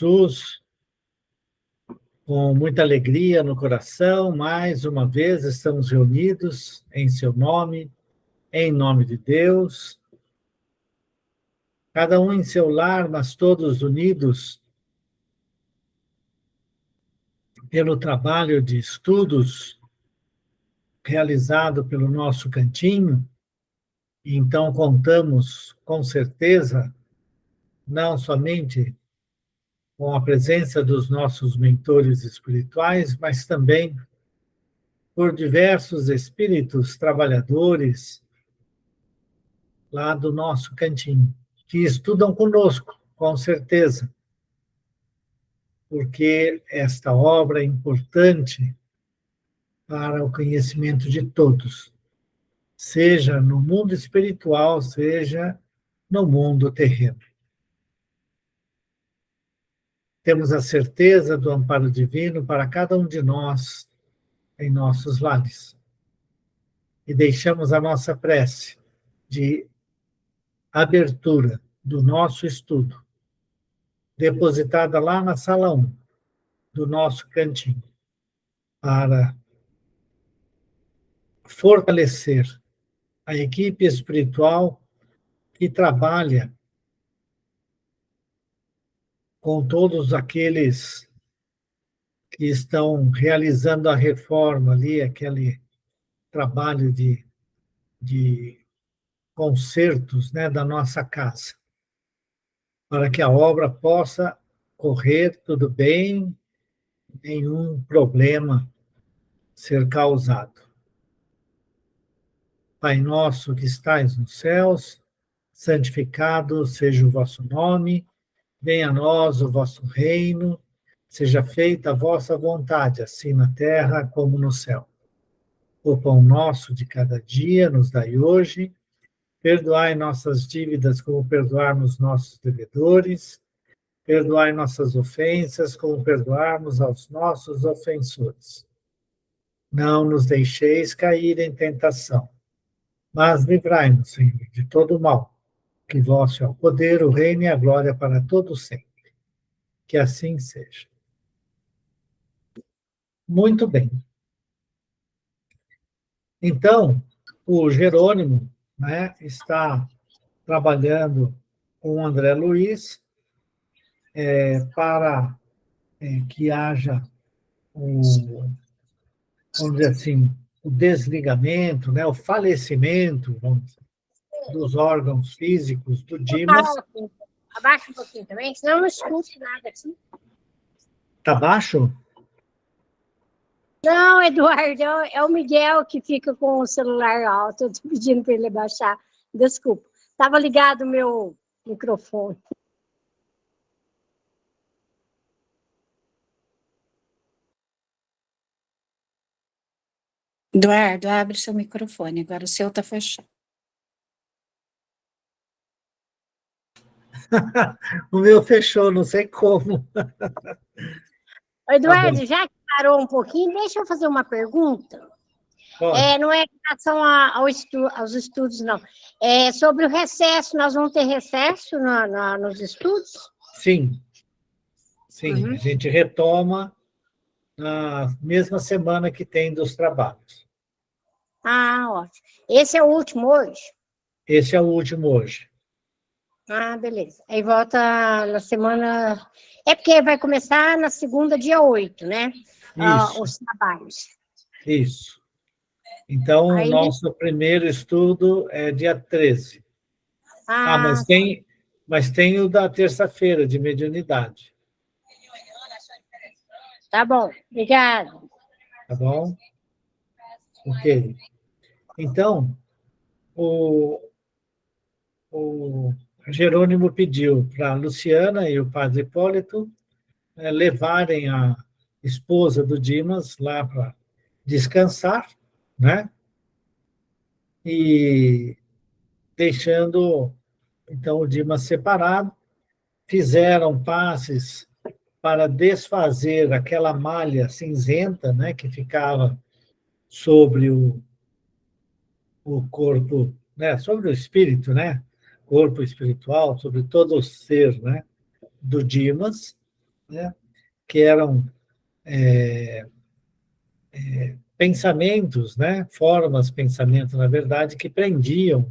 Jesus, com muita alegria no coração, mais uma vez estamos reunidos em seu nome, em nome de Deus, cada um em seu lar, mas todos unidos pelo trabalho de estudos realizado pelo nosso cantinho. Então, contamos com certeza, não somente com a presença dos nossos mentores espirituais, mas também por diversos espíritos trabalhadores lá do nosso cantinho, que estudam conosco, com certeza, porque esta obra é importante para o conhecimento de todos, seja no mundo espiritual, seja no mundo terreno. Temos a certeza do amparo divino para cada um de nós em nossos lares. E deixamos a nossa prece de abertura do nosso estudo, depositada lá na sala 1 do nosso cantinho, para fortalecer a equipe espiritual que trabalha com todos aqueles que estão realizando a reforma ali, aquele trabalho de consertos, né, da nossa casa, para que a obra possa correr tudo bem, nenhum problema ser causado. Pai nosso que estais nos céus, santificado seja o vosso nome, venha a nós o vosso reino, seja feita a vossa vontade, assim na terra como no céu. O pão nosso de cada dia nos dai hoje, perdoai nossas dívidas como perdoarmos nossos devedores, perdoai nossas ofensas como perdoarmos aos nossos ofensores. Não nos deixeis cair em tentação, mas livrai-nos, Senhor, de todo o mal, que vosso é o poder, o reino e a glória para todos sempre. Que assim seja. Muito bem. Então, o Jerônimo, né, está trabalhando com o André Luiz para que haja vamos dizer assim, o desligamento, né, o falecimento, vamos dizer, dos órgãos físicos do Dimas. Abaixa um pouquinho também, senão eu não escuto nada aqui. Tá baixo? Não, Eduardo, é o Miguel que fica com o celular alto. Eu estou pedindo para ele abaixar. Desculpa. Estava ligado o meu microfone. Eduardo, abre seu microfone. Agora o seu está fechado. O meu fechou, não sei como. Eduardo, já que parou um pouquinho, deixa eu fazer uma pergunta. Não é em relação aos estudos, não. É sobre o recesso. Nós vamos ter recesso nos estudos? Sim. Sim, a gente retoma na mesma semana que tem dos trabalhos. Ah, ótimo. Esse é o último hoje? Esse é o último hoje. Ah, beleza. Aí volta na semana... É porque vai começar na segunda, dia 8, né? Isso. Os trabalhos. Isso. Então, aí... o nosso primeiro estudo é dia 13. Mas tem o da terça-feira, de mediunidade. Tá bom, obrigada. Tá bom? Ok. Então, o Jerônimo pediu para a Luciana e o padre Hipólito levarem a esposa do Dimas lá para descansar, né? E deixando, então, o Dimas separado, fizeram passes para desfazer aquela malha cinzenta, né, que ficava sobre o corpo, né, sobre o espírito, né, corpo espiritual, sobre todo o ser, né, do Dimas, né? Que eram pensamentos, né? Formas, pensamentos, na verdade, que prendiam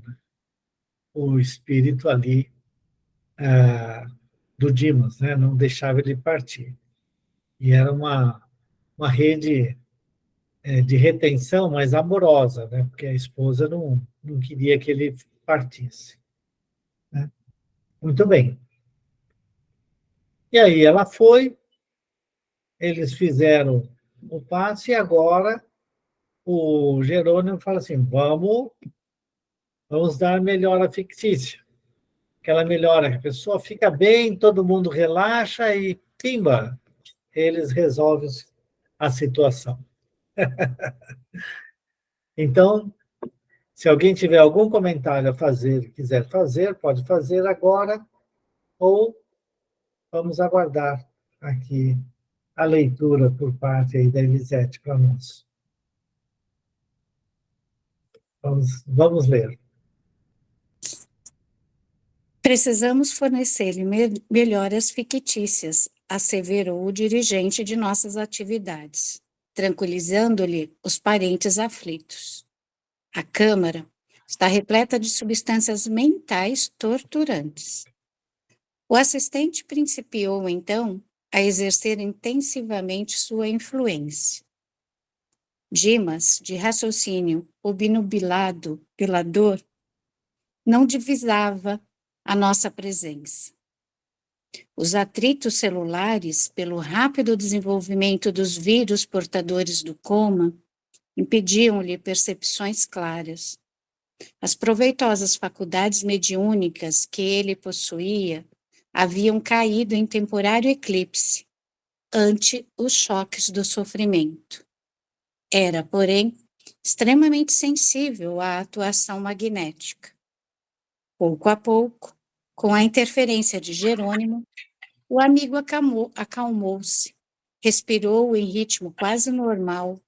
o espírito ali do Dimas, né? Não deixava ele partir. E era uma rede de retenção, mas amorosa, né? Porque a esposa não queria que ele partisse. Né? Muito bem. E aí ela foi, eles fizeram o passe e agora o Jerônimo fala assim, vamos dar melhora fictícia. Aquela melhora que a pessoa fica bem, todo mundo relaxa e, pimba, eles resolvem a situação. Então, se alguém tiver algum comentário a fazer, quiser fazer, pode fazer agora, ou vamos aguardar aqui a leitura por parte aí da Elisete para nós. Vamos ler. Precisamos fornecer-lhe melhoras fictícias, asseverou o dirigente de nossas atividades, tranquilizando-lhe os parentes aflitos. A Câmara está repleta de substâncias mentais torturantes. O assistente principiou, então, a exercer intensivamente sua influência. Dimas, de raciocínio obnubilado pela dor, não divisava a nossa presença. Os atritos celulares, pelo rápido desenvolvimento dos vírus portadores do coma, impediam-lhe percepções claras. As proveitosas faculdades mediúnicas que ele possuía haviam caído em temporário eclipse ante os choques do sofrimento. Era, porém, extremamente sensível à atuação magnética. Pouco a pouco, com a interferência de Jerônimo, o amigo acalmou-se, respirou em ritmo quase normal,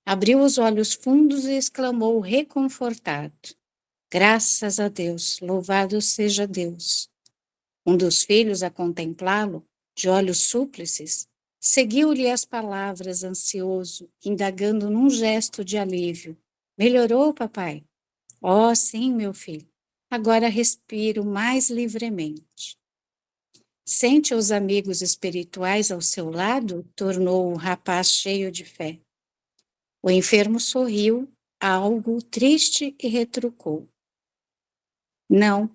abriu os olhos fundos e exclamou reconfortado: graças a Deus, louvado seja Deus. Um dos filhos, a contemplá-lo, de olhos súplices, seguiu-lhe as palavras ansioso, indagando num gesto de alívio: melhorou, papai? Oh, sim, meu filho. Agora respiro mais livremente. Sente os amigos espirituais ao seu lado? Tornou o rapaz cheio de fé. O enfermo sorriu, algo triste, e retrucou: não,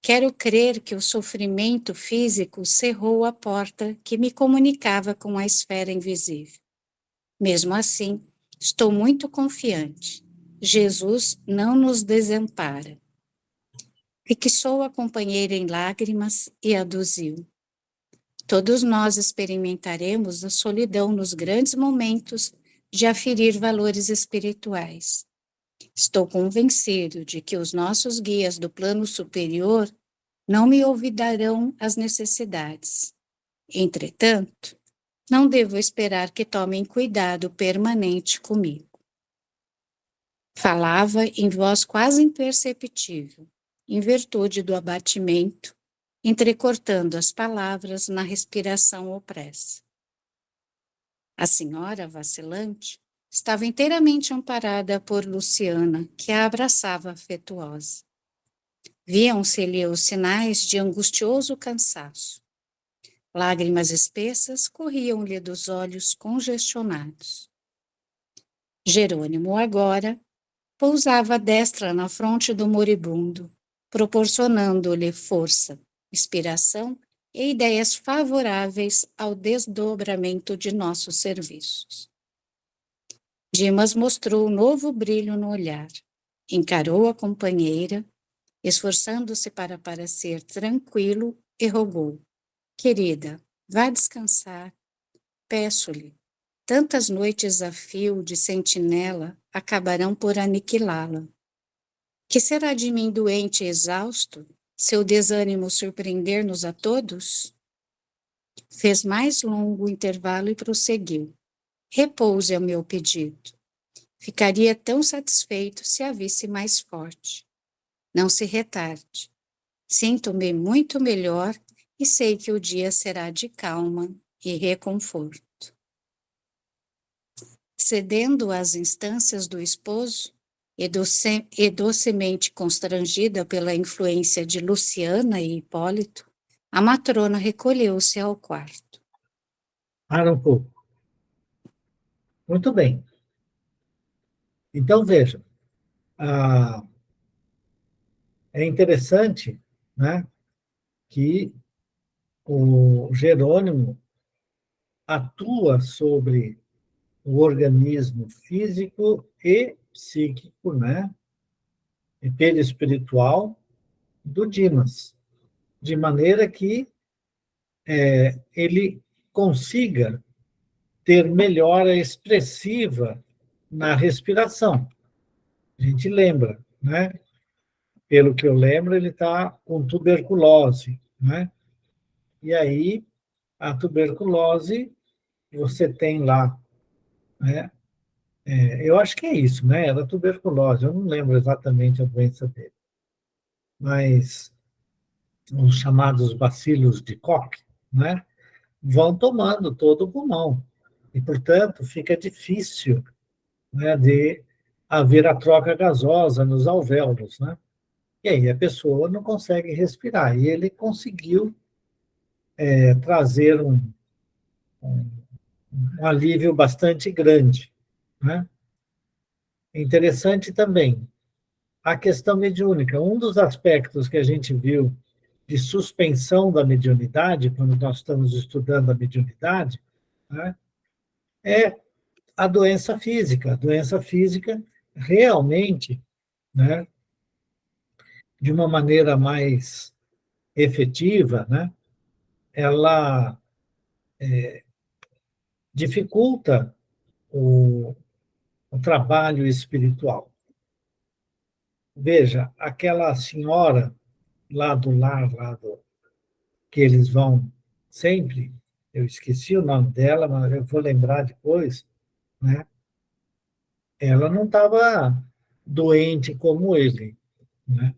quero crer que o sofrimento físico cerrou a porta que me comunicava com a esfera invisível. Mesmo assim, estou muito confiante. Jesus não nos desampara. Fixou a companheira em lágrimas e aduziu: todos nós experimentaremos a solidão nos grandes momentos de aferir valores espirituais. Estou convencido de que os nossos guias do plano superior não me olvidarão as necessidades. Entretanto, não devo esperar que tomem cuidado permanente comigo. Falava em voz quase imperceptível, em virtude do abatimento, entrecortando as palavras na respiração opressa. A senhora, vacilante, estava inteiramente amparada por Luciana, que a abraçava afetuosa. Viam-se-lhe os sinais de angustioso cansaço. Lágrimas espessas corriam-lhe dos olhos congestionados. Jerônimo, agora, pousava a destra na fronte do moribundo, proporcionando-lhe força, inspiração e ideias favoráveis ao desdobramento de nossos serviços. Dimas mostrou novo brilho no olhar, encarou a companheira, esforçando-se para parecer tranquilo, e rogou: querida, vá descansar. Peço-lhe, tantas noites a fio de sentinela acabarão por aniquilá-la. Que será de mim doente e exausto, se o desânimo surpreender-nos a todos? Fez mais longo o intervalo e prosseguiu: repouse ao meu pedido. Ficaria tão satisfeito se a visse mais forte. Não se retarde. Sinto-me muito melhor e sei que o dia será de calma e reconforto. Cedendo às instâncias do esposo e docemente constrangida pela influência de Luciana e Hipólito, a matrona recolheu-se ao quarto. Para um pouco. Muito bem. Então, vejam, é interessante, né, que o Jerônimo atua sobre o organismo físico e psíquico, né, e perispiritual do Dimas, de maneira que ele consiga ter melhora expressiva na respiração. A gente lembra, né? Pelo que eu lembro, ele está com tuberculose, né? E aí, a tuberculose, você tem lá, né? Eu acho que é isso, né? Era tuberculose, eu não lembro exatamente a doença dele. Mas os chamados bacilos de Koch, né? Vão tomando todo o pulmão. E, portanto, fica difícil, né, de haver a troca gasosa nos alvéolos, né? E aí a pessoa não consegue respirar. E ele conseguiu trazer um alívio bastante grande, né? Interessante também a questão mediúnica. Um dos aspectos que a gente viu de suspensão da mediunidade, quando nós estamos estudando a mediunidade, né, é a doença física. A doença física realmente, né, de uma maneira mais efetiva, né, ela dificulta o trabalho espiritual. Veja, aquela senhora lá do lar, que eles vão sempre, eu esqueci o nome dela, mas eu vou lembrar depois, né? Ela não estava doente como ele, né?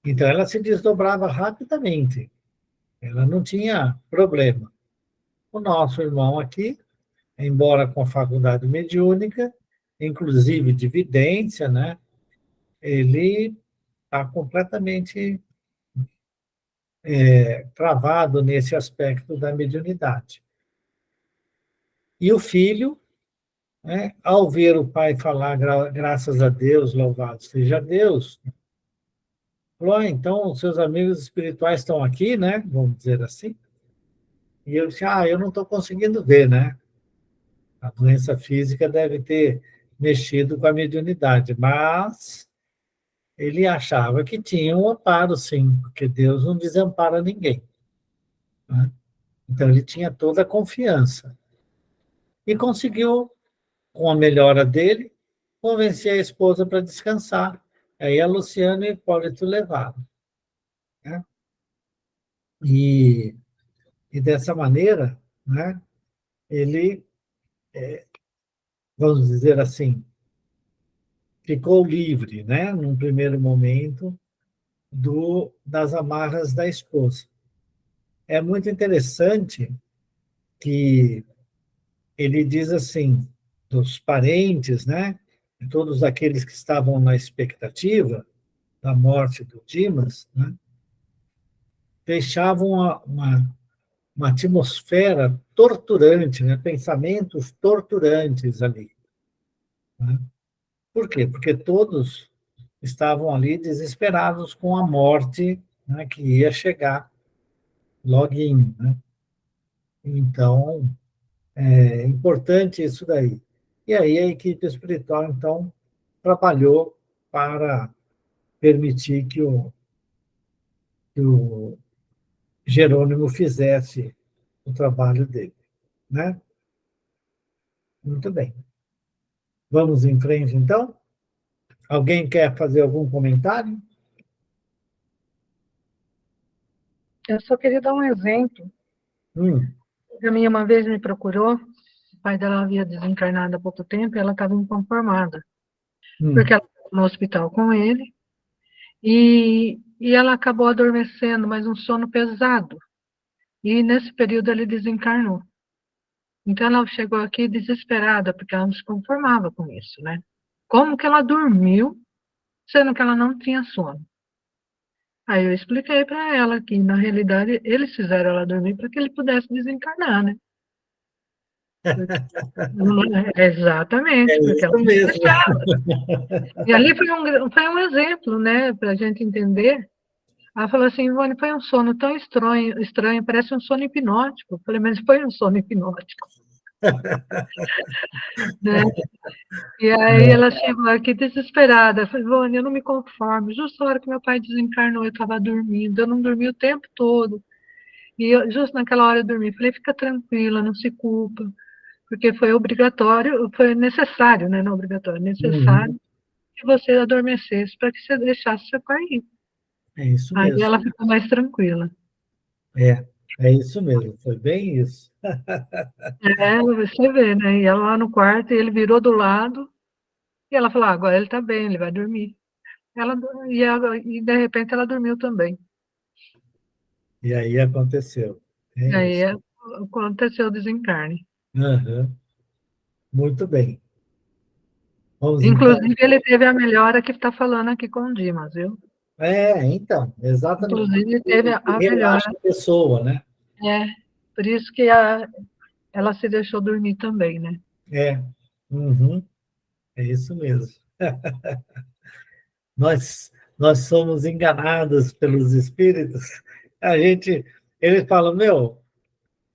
Então ela se desdobrava rapidamente, ela não tinha problema. O nosso irmão aqui, embora com a faculdade mediúnica, inclusive de vidência, né? Ele está completamente travado nesse aspecto da mediunidade. E o filho, né, ao ver o pai falar graças a Deus, louvado seja Deus, falou, então os seus amigos espirituais estão aqui, né? Vamos dizer assim. E eu disse, eu não estou conseguindo ver, né? A doença física deve ter mexido com a mediunidade, mas ele achava que tinha um amparo, sim, porque Deus não desampara ninguém, né? Então ele tinha toda a confiança. E conseguiu, com a melhora dele, convencer a esposa para descansar. Aí a Luciana e o Hipólito levaram, né? E dessa maneira, né, ele, vamos dizer assim, ficou livre, né, num primeiro momento, das amarras da esposa. É muito interessante que ele diz assim, dos parentes, né, todos aqueles que estavam na expectativa da morte do Dimas, né, deixavam uma atmosfera torturante, né, pensamentos torturantes ali, né? Por quê? Porque todos estavam ali desesperados com a morte, né, que ia chegar loguinho, né? Então, é importante isso daí. E aí a equipe espiritual, então, trabalhou para permitir que o Jerônimo fizesse o trabalho dele, né? Muito bem. Vamos em frente, então? Alguém quer fazer algum comentário? Eu só queria dar um exemplo. A minha uma vez me procurou, o pai dela havia desencarnado há pouco tempo e ela estava inconformada, porque ela estava no hospital com ele e ela acabou adormecendo, mas um sono pesado. e nesse período ele desencarnou. Então ela chegou aqui desesperada, porque ela não se conformava com isso, né? Como que ela dormiu, sendo que ela não tinha sono? Aí eu expliquei para ela que, na realidade, eles fizeram ela dormir para que ele pudesse desencarnar, né? Exatamente, porque ela isso não mesmo. deixava. E ali foi um exemplo, né, para a gente entender. Ela falou assim, Ivone, foi um sono tão estranho, parece um sono hipnótico. Eu falei, mas foi um sono hipnótico. Né? E aí ela chegou aqui desesperada. Eu falei, Ivone, eu não me conformo. Justo na hora que meu pai desencarnou, eu estava dormindo. Eu não dormi o tempo todo. E eu, justo naquela hora eu dormi. Falei, fica tranquila, não se culpa. Porque foi obrigatório, foi necessário, né? Não obrigatório, necessário que você adormecesse para que você deixasse seu pai ir. É isso Aí mesmo. ela ficou mais tranquila. É isso mesmo, foi bem isso. Você vê, né? E ela lá no quarto, e ele virou do lado, e ela falou, agora ele tá bem, ele vai dormir. E de repente ela dormiu também. E aí aconteceu. E É aí isso. aconteceu o desencarne. Uhum. Muito bem. Vamos então. Inclusive, ele teve a melhora que está falando aqui com o Dimas, viu? Então, exatamente. Inclusive, teve a melhora. Relaxa a pessoa, né? Por isso que ela se deixou dormir também, né? É. Uhum. É isso mesmo. Nós somos enganados pelos espíritos. Eles falam, meu,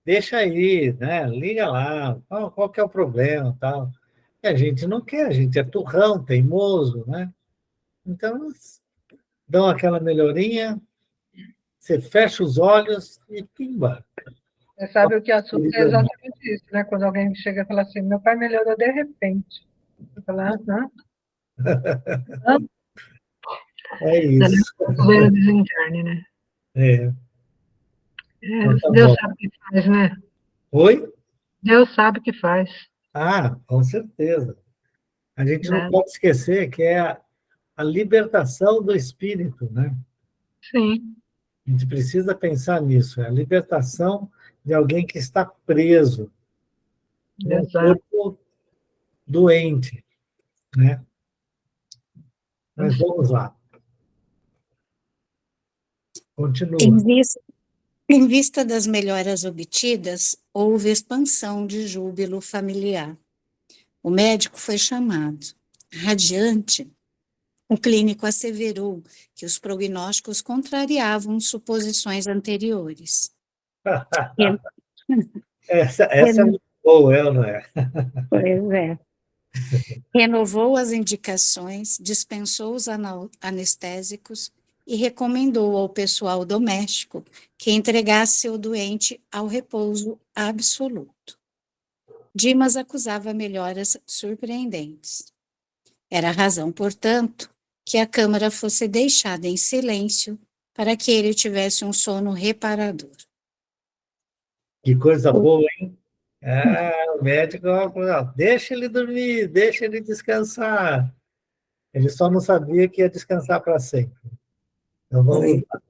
deixa aí, né? Liga lá, qual que é o problema, tal. E a gente não quer, a gente é turrão, teimoso, né? Então, dão aquela melhorinha, você fecha os olhos e pimba. Você sabe o que assusta é exatamente isso, né? Quando alguém chega e fala assim, meu pai melhorou de repente. Você fala, É isso. veio desencarne, né? Então, tá Deus bom. sabe o que faz, né? Oi? Deus sabe o que faz. Com certeza. A gente não Né? pode esquecer que é a libertação do espírito, né? Sim. A gente precisa pensar nisso, é a libertação de alguém que está preso num Exato. corpo doente, né? Mas vamos lá. Em Continua. vista, em vista das melhoras obtidas, houve expansão de júbilo familiar. O médico foi chamado. Radiante, o clínico asseverou que os prognósticos contrariavam suposições anteriores. Essa é muito boa, não é? Pois é. Renovou as indicações, dispensou os anestésicos e recomendou ao pessoal doméstico que entregasse o doente ao repouso absoluto. Dimas acusava melhoras surpreendentes. Era a razão, portanto, que a câmara fosse deixada em silêncio para que ele tivesse um sono reparador. Que coisa boa, hein? O médico, deixa ele dormir, deixa ele descansar. Ele só não sabia que ia descansar para sempre. Então vamos lá.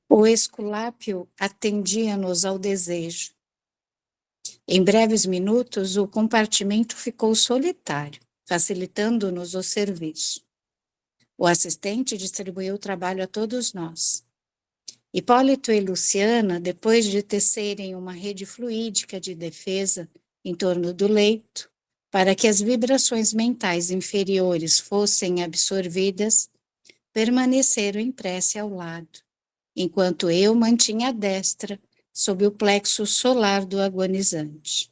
O Esculápio atendia-nos ao desejo. Em breves minutos, o compartimento ficou solitário, facilitando-nos o serviço. O assistente distribuiu o trabalho a todos nós. Hipólito e Luciana, depois de tecerem uma rede fluídica de defesa em torno do leito, para que as vibrações mentais inferiores fossem absorvidas, permaneceram em prece ao lado, enquanto eu mantinha a destra sob o plexo solar do agonizante.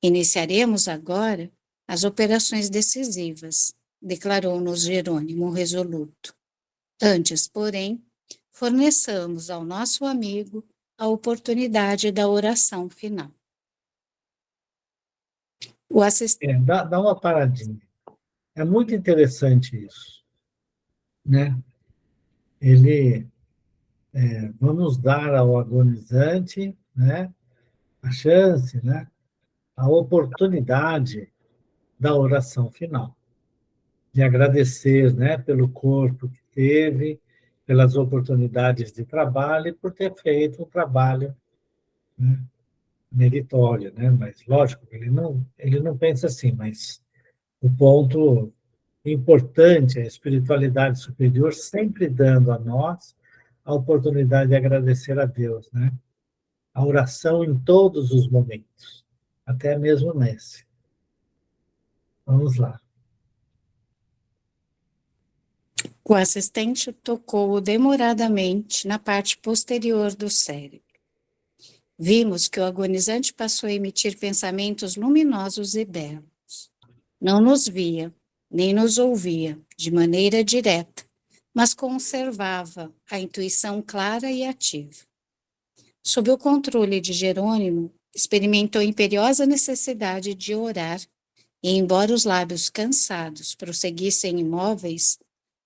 Iniciaremos agora as operações decisivas, declarou-nos Jerônimo resoluto. Antes, porém, forneçamos ao nosso amigo a oportunidade da oração final. O assistente... Dá uma paradinha. É muito interessante isso, né? Vamos dar ao agonizante, né, a chance, né, a oportunidade da oração final, de agradecer, né, pelo corpo que teve pelas oportunidades de trabalho e por ter feito o trabalho, né, meritório, né? Mas, lógico, ele não pensa assim, mas o ponto importante é a espiritualidade superior sempre dando a nós a oportunidade de agradecer a Deus, né? A oração em todos os momentos, até mesmo nesse. Vamos lá. O assistente tocou demoradamente na parte posterior do cérebro. Vimos que o agonizante passou a emitir pensamentos luminosos e belos. Não nos via, nem nos ouvia, de maneira direta, mas conservava a intuição clara e ativa. Sob o controle de Jerônimo, experimentou imperiosa necessidade de orar, e embora os lábios cansados prosseguissem imóveis,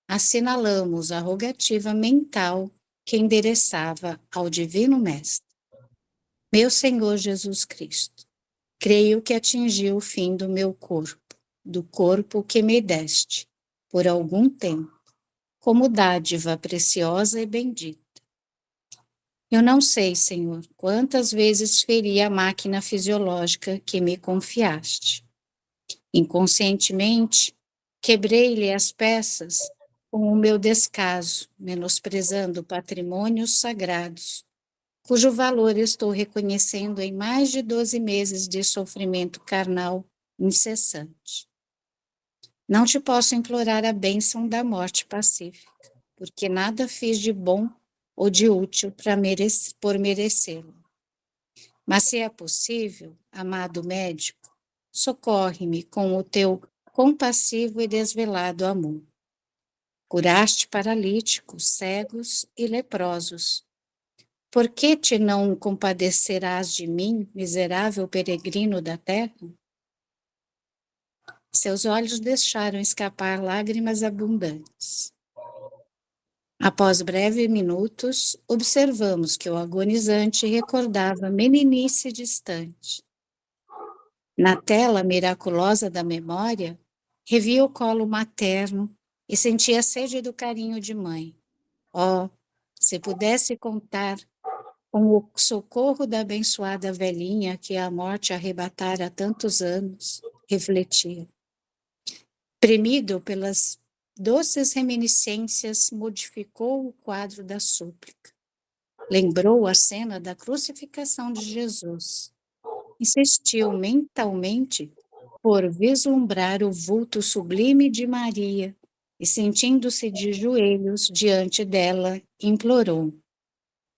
assinalamos a rogativa mental que endereçava ao Divino Mestre. Meu Senhor Jesus Cristo, creio que atingi o fim do meu corpo, do corpo que me deste, por algum tempo, como dádiva preciosa e bendita. Eu não sei, Senhor, quantas vezes feri a máquina fisiológica que me confiaste. Inconscientemente, quebrei-lhe as peças com o meu descaso, menosprezando patrimônios sagrados, cujo valor estou reconhecendo em mais de 12 meses de sofrimento carnal incessante. Não te posso implorar a bênção da morte pacífica, porque nada fiz de bom ou de útil por merecê-lo. Mas se é possível, amado médico, socorre-me com o teu compassivo e desvelado amor. Curaste paralíticos, cegos e leprosos. Por que te não compadecerás de mim, miserável peregrino da terra? Seus olhos deixaram escapar lágrimas abundantes. Após breves minutos, observamos que o agonizante recordava meninice distante. Na tela miraculosa da memória, revia o colo materno e sentia a sede do carinho de mãe. Oh, se pudesse contar com o socorro da abençoada velhinha que a morte arrebatara há tantos anos, refletia. Premido pelas doces reminiscências, modificou o quadro da súplica. Lembrou a cena da crucificação de Jesus. Insistiu mentalmente por vislumbrar o vulto sublime de Maria e, sentindo-se de joelhos diante dela, implorou: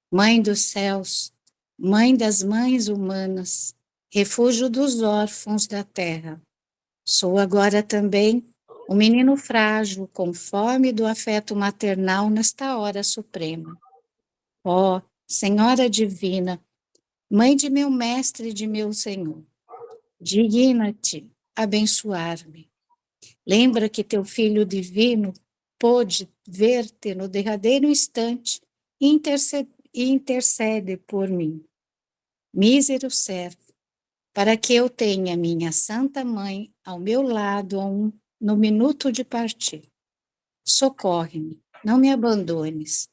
Mãe dos céus, Mãe das mães humanas, refúgio dos órfãos da terra, sou agora também o menino frágil, com fome do afeto maternal nesta hora suprema. Ó, Senhora Divina, Mãe de meu Mestre e de meu Senhor, digna-te abençoar-me. Lembra que teu Filho Divino pôde ver-te no derradeiro instante e intercede por mim. Mísero servo, para que eu tenha minha Santa Mãe ao meu lado no minuto de partir. Socorre-me, não me abandones,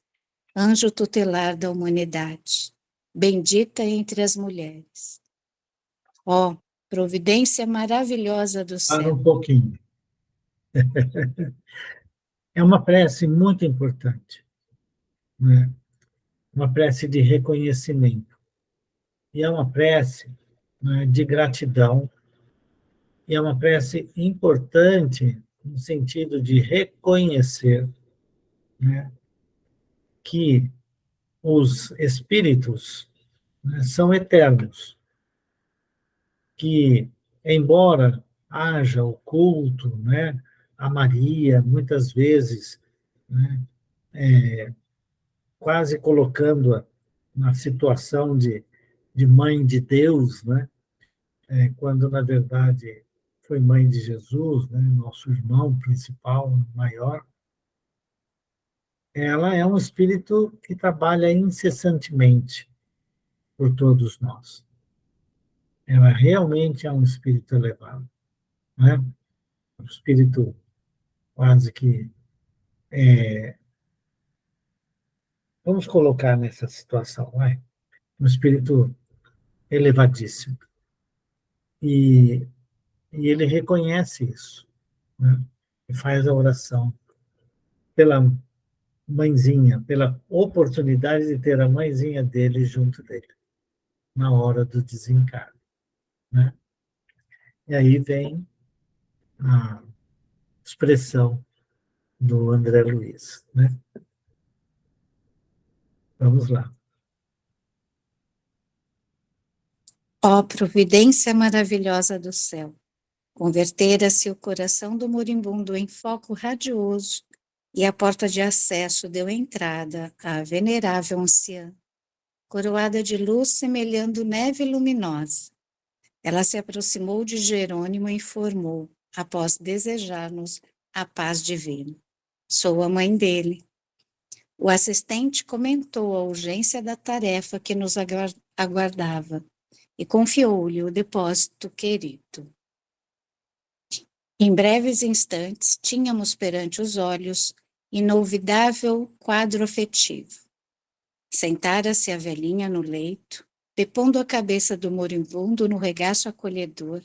anjo tutelar da humanidade, bendita entre as mulheres. Ó, providência maravilhosa do céu. Para um pouquinho. É uma prece muito importante, né? Uma prece de reconhecimento. E é uma prece, né, de gratidão, e é uma prece importante no sentido de reconhecer, né, que os espíritos, né, são eternos, que, embora haja o culto, né, a Maria, muitas vezes, né, quase colocando-a na situação de mãe de Deus, né, quando, na verdade, foi mãe de Jesus, né, nosso irmão principal, maior, ela é um espírito que trabalha incessantemente por todos nós. Ela realmente é um espírito elevado, né? Um espírito quase que Vamos colocar nessa situação, vai. Um espírito elevadíssimo. E ele reconhece isso, né? E faz a oração pela mãezinha, pela oportunidade de ter a mãezinha dele junto dele, na hora do desencarne, né? E aí vem a expressão do André Luiz, né? Vamos lá. Ó providência maravilhosa do céu, convertera-se o coração do moribundo em foco radioso e a porta de acesso deu entrada à venerável anciã, coroada de luz semelhando neve luminosa. Ela se aproximou de Jerônimo e informou, após desejar-nos a paz divina. Sou a mãe dele. O assistente comentou a urgência da tarefa que nos aguardava e confiou-lhe o depósito querido. Em breves instantes, tínhamos perante os olhos inolvidável quadro afetivo. Sentara-se a velhinha no leito, depondo a cabeça do moribundo no regaço acolhedor,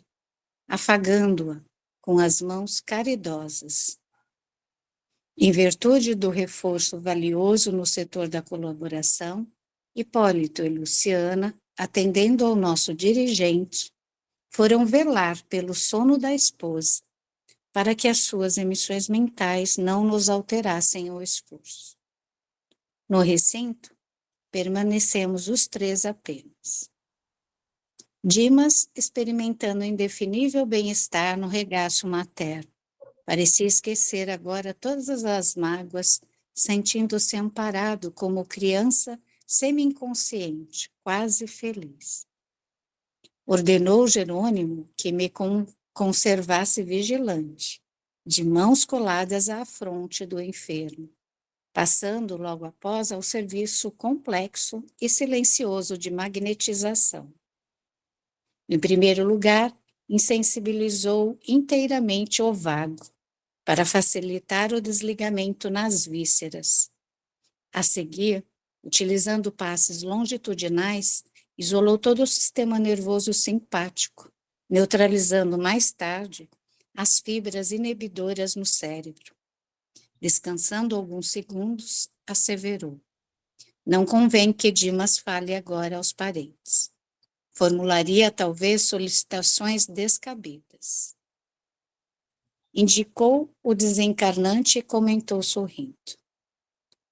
afagando-a com as mãos caridosas. Em virtude do reforço valioso no setor da colaboração, Hipólito e Luciana, atendendo ao nosso dirigente, foram velar pelo sono da esposa, para que as suas emissões mentais não nos alterassem o esforço. No recinto, permanecemos os três apenas. Dimas, experimentando indefinível bem-estar no regaço materno, parecia esquecer agora todas as mágoas, sentindo-se amparado como criança semi-inconsciente, quase feliz. Ordenou Jerônimo que me conservasse vigilante, de mãos coladas à fronte do enfermo, passando logo após ao serviço complexo e silencioso de magnetização. Em primeiro lugar, insensibilizou inteiramente o vago, para facilitar o desligamento nas vísceras. A seguir, utilizando passes longitudinais, isolou todo o sistema nervoso simpático, neutralizando mais tarde as fibras inibidoras no cérebro. Descansando alguns segundos, asseverou: não convém que Dimas fale agora aos parentes. Formularia talvez solicitações descabidas. Indicou o desencarnante e comentou sorrindo: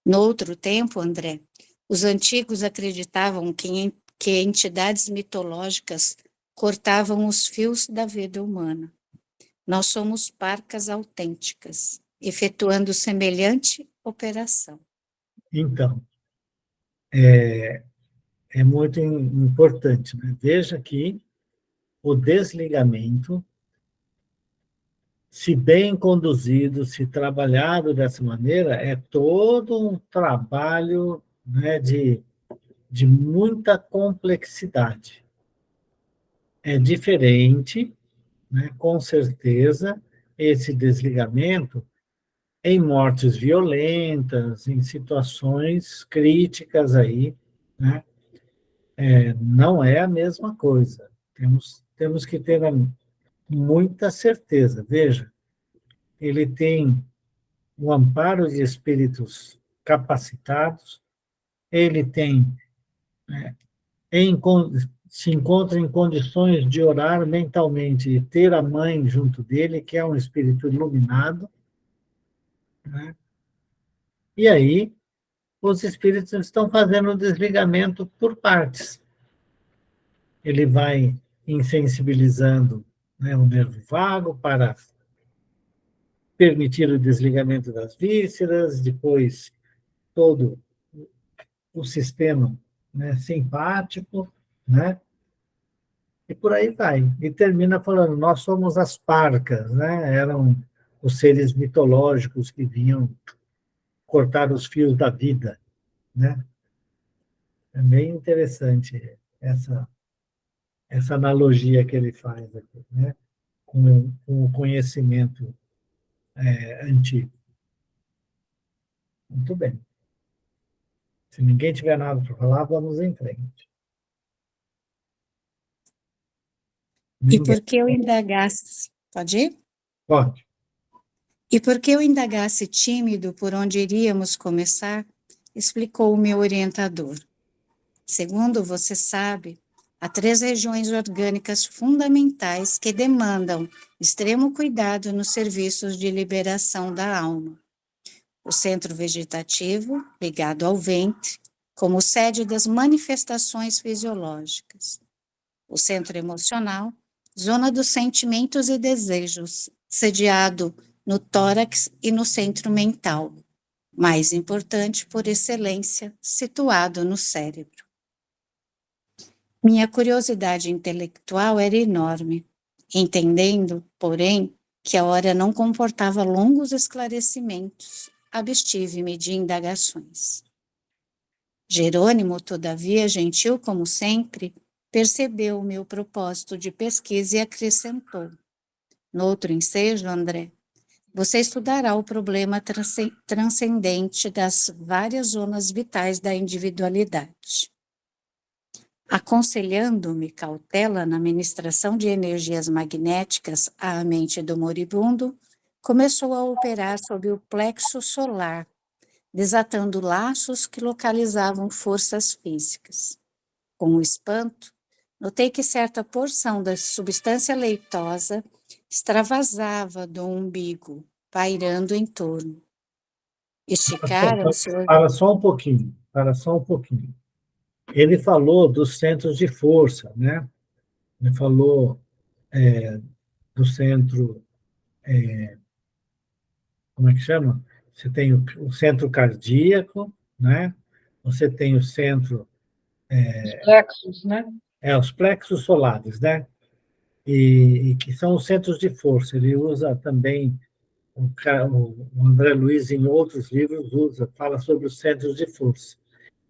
noutro tempo, André, os antigos acreditavam que entidades mitológicas cortavam os fios da vida humana. Nós somos parcas autênticas, efetuando semelhante operação. Então, é muito importante, né? Veja que o desligamento, se bem conduzido, se trabalhado dessa maneira, é todo um trabalho, né, de muita complexidade. É diferente, né, com certeza, esse desligamento em mortes violentas, em situações críticas aí, né? Não é a mesma coisa. Temos que ter muita certeza. Veja, ele tem o amparo de espíritos capacitados, ele tem, né, se encontra em condições de orar mentalmente e ter a mãe junto dele, que é um espírito iluminado, né? E aí, os espíritos estão fazendo o desligamento por partes. Ele vai insensibilizando, né, o nervo vago para permitir o desligamento das vísceras, depois todo o sistema, né, simpático, né? E por aí vai. E termina falando, nós somos as parcas, né? Eram os seres mitológicos que vinham cortar os fios da vida, né? É bem interessante essa analogia que ele faz aqui, né? Com o conhecimento antigo. Muito bem. Se ninguém tiver nada para falar, vamos em frente. E por que eu indagasse... Pode ir? Pode. E por que eu indagasse tímido por onde iríamos começar, explicou o meu orientador. Segundo você sabe, há 3 regiões orgânicas fundamentais que demandam extremo cuidado nos serviços de liberação da alma. O centro vegetativo, ligado ao ventre, como sede das manifestações fisiológicas. O centro emocional, zona dos sentimentos e desejos, sediado no tórax e no centro mental, mais importante por excelência, situado no cérebro. Minha curiosidade intelectual era enorme, entendendo, porém, que a hora não comportava longos esclarecimentos, abstive-me de indagações. Jerônimo, todavia, gentil como sempre, percebeu o meu propósito de pesquisa e acrescentou: noutro ensejo, André, você estudará o problema transcendente das várias zonas vitais da individualidade. Aconselhando-me cautela na ministração de energias magnéticas à mente do moribundo, começou a operar sob o plexo solar, desatando laços que localizavam forças físicas. Com o espanto, notei que certa porção da substância leitosa extravasava do umbigo, pairando em torno. Esticaram-se... Para só um pouquinho. Ele falou dos centros de força, né? Ele falou do centro, como é que chama? Você tem o centro cardíaco, né? Você tem o centro... Os plexos, né? Os plexos solares, né? E que são os centros de força. Ele usa também, o André Luiz, em outros livros, fala sobre os centros de força.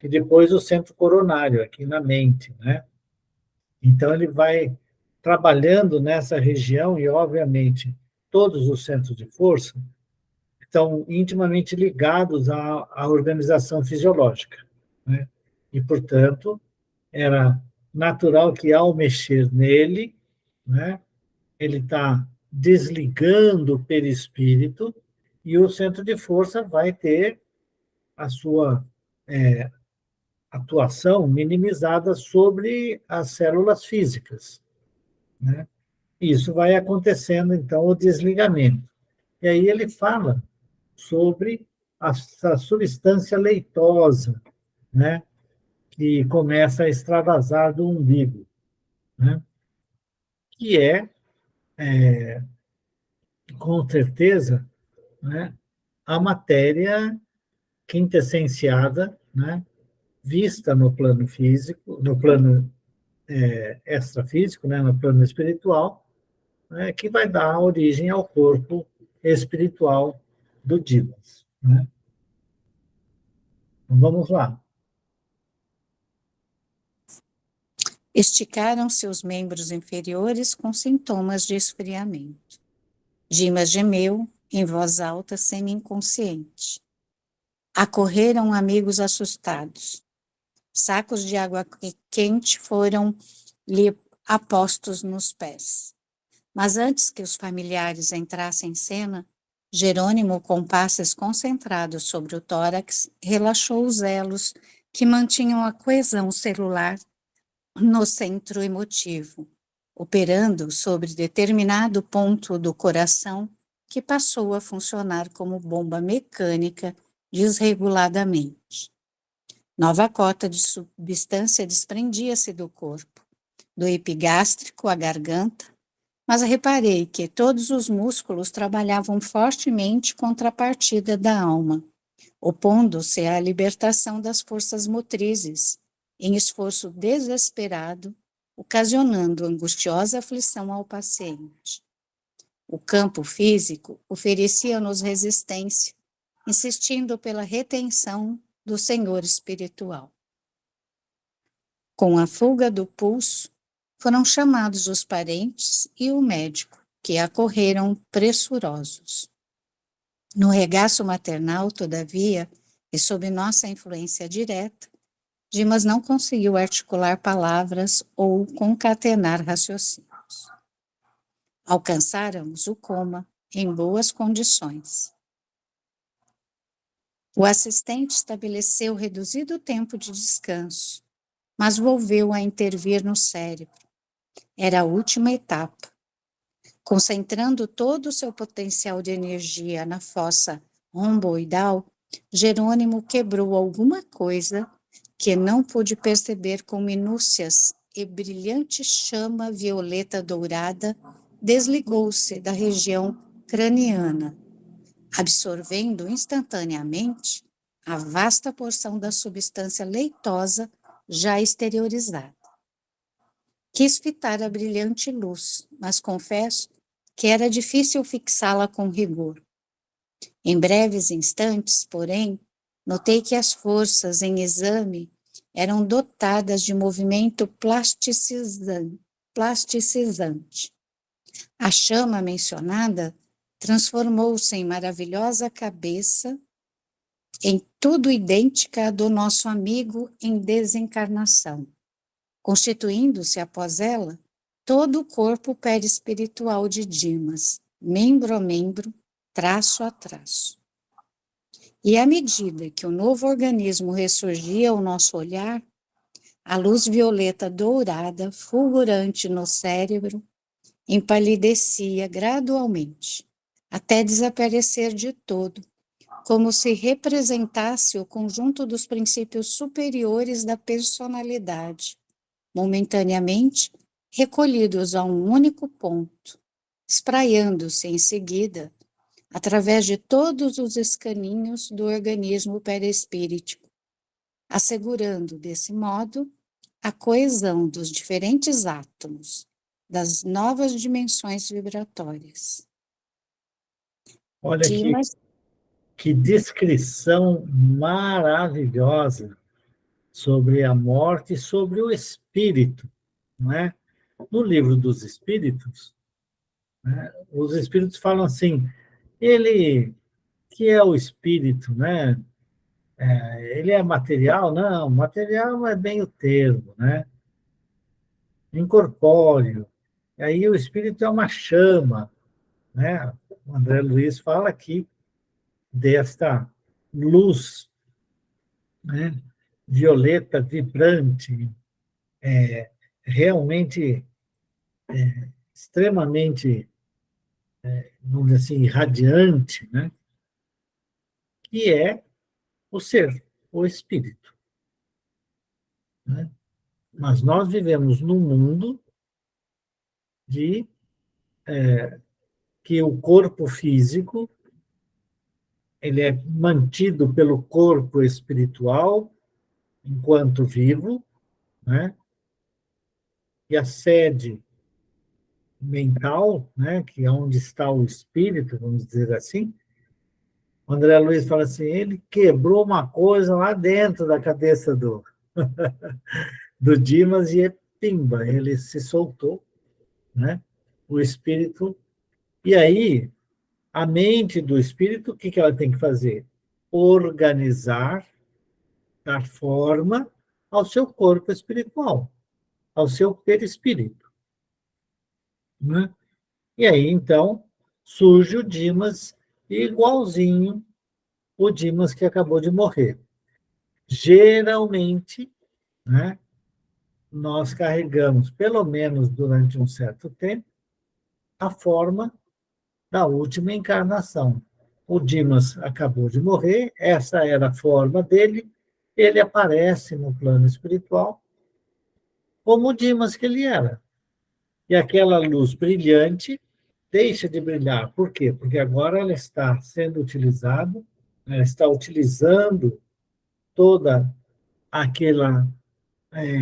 E depois o centro coronário, aqui na mente, né? Então, ele vai trabalhando nessa região e, obviamente, todos os centros de força estão intimamente ligados à organização fisiológica, né? E, portanto, era natural que, ao mexer nele, né, ele está desligando o perispírito e o centro de força vai ter a sua atuação minimizada sobre as células físicas, né? Isso vai acontecendo, então, o desligamento. E aí ele fala sobre essa substância leitosa, né, que começa a extravasar do umbigo, né, que com certeza, né, a matéria quintessenciada, né, vista no plano físico, no plano extrafísico, né, no plano espiritual, né, que vai dar origem ao corpo espiritual do Dimas, né? Então, vamos lá. Esticaram-se os membros inferiores com sintomas de esfriamento. Dimas gemeu, em voz alta, semi-inconsciente. Acorreram amigos assustados. Sacos de água quente foram-lhe apostos nos pés. Mas antes que os familiares entrassem em cena, Jerônimo, com passes concentrados sobre o tórax, relaxou os elos que mantinham a coesão celular no centro emotivo, operando sobre determinado ponto do coração que passou a funcionar como bomba mecânica desreguladamente. Nova cota de substância desprendia-se do corpo, do epigástrico à garganta, mas reparei que todos os músculos trabalhavam fortemente contra a partida da alma, opondo-se à libertação das forças motrizes, em esforço desesperado, ocasionando angustiosa aflição ao paciente. O campo físico oferecia-nos resistência, insistindo pela retenção do senhor espiritual. Com a fuga do pulso, foram chamados os parentes e o médico, que acorreram pressurosos. No regaço maternal, todavia, e sob nossa influência direta, Dimas não conseguiu articular palavras ou concatenar raciocínios. Alcançáramos o coma em boas condições. O assistente estabeleceu reduzido tempo de descanso, mas volveu a intervir no cérebro. Era a última etapa. Concentrando todo o seu potencial de energia na fossa romboidal, Jerônimo quebrou alguma coisa que não pude perceber com minúcias e brilhante chama violeta dourada desligou-se da região craniana, absorvendo instantaneamente a vasta porção da substância leitosa já exteriorizada. Quis fitar a brilhante luz, mas confesso que era difícil fixá-la com rigor. Em breves instantes, porém, notei que as forças em exame eram dotadas de movimento plasticizante. A chama mencionada transformou-se em maravilhosa cabeça, em tudo idêntica à do nosso amigo em desencarnação, constituindo-se após ela todo o corpo perispiritual de Dimas, membro a membro, traço a traço. E à medida que o novo organismo ressurgia ao nosso olhar, a luz violeta dourada, fulgurante no cérebro, empalidecia gradualmente, até desaparecer de todo, como se representasse o conjunto dos princípios superiores da personalidade, momentaneamente recolhidos a um único ponto, espraiando-se em seguida através de todos os escaninhos do organismo perispíritico, assegurando, desse modo, a coesão dos diferentes átomos das novas dimensões vibratórias. Olha que descrição maravilhosa sobre a morte e sobre o espírito, não é? No livro dos Espíritos, né, os Espíritos falam assim, ele que é o espírito, né? Ele é material? Não, material não é bem o termo, né? Incorpóreo. E aí o espírito é uma chama, né? O André Luiz fala aqui desta luz, né? Violeta, vibrante, realmente extremamente, vamos dizer assim, radiante, né? Que é o ser, o espírito, né? Mas nós vivemos num mundo de que o corpo físico ele é mantido pelo corpo espiritual enquanto vivo, né? E a sede mental, né, que é onde está o espírito, vamos dizer assim, o André Luiz fala assim, ele quebrou uma coisa lá dentro da cabeça do Dimas e pimba, ele se soltou, né? O espírito. E aí, a mente do espírito, o que ela tem que fazer? Organizar, dar forma ao seu corpo espiritual, ao seu perispírito, né? E aí, então, surge o Dimas igualzinho o Dimas que acabou de morrer. Geralmente, né, nós carregamos, pelo menos durante um certo tempo, a forma da última encarnação. O Dimas acabou de morrer, essa era a forma dele, ele aparece no plano espiritual como o Dimas que ele era. E aquela luz brilhante deixa de brilhar. Por quê? Porque agora ela está sendo utilizada, ela está utilizando toda aquela